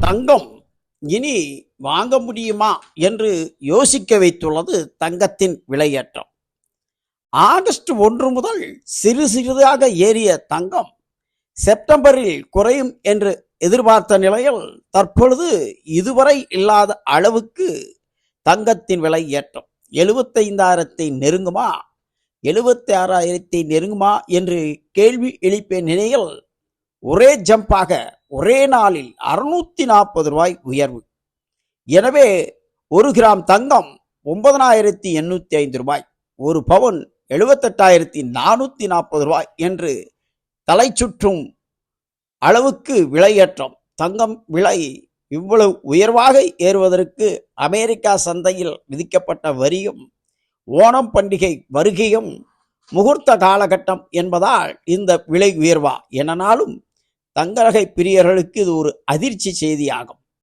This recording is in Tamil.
தங்கம் இனி வாங்க முடியுமா என்று யோசிக்க வைத்துள்ளது தங்கத்தின் விலையேற்றம். ஆகஸ்ட் 1 முதல் சிறு சிறிதாக ஏறிய தங்கம் செப்டம்பரில் குறையும் என்று எதிர்பார்த்த நிலையில் தற்பொழுது இதுவரை இல்லாத அளவுக்கு தங்கத்தின் விலை ஏற்றம் 75,000 நெருங்குமா, 76,000 நெருங்குமா என்று கேள்வி எழுப்பிய நிலையில் ஒரே ஜம்பாக ஒரே நாளில் 640 உயர்வு. எனவே 1 கிராம் தங்கம் 9,805 ஒரு பவுன் 78,440 என்று தலை சுற்றும் அளவுக்கு விலையேற்றம். தங்கம் விலை இவ்வளவு உயர்வாக ஏறுவதற்கு அமெரிக்கா சந்தையில் விதிக்கப்பட்ட வரியும் ஓணம் பண்டிகை வருகையும் முகூர்த்த காலகட்டம் என்பதால் இந்த விலை உயர்வா எனனாலும் தங்க நகை பிரியர்களுக்கு இது ஒரு அதிர்ச்சி செய்தியாகும்.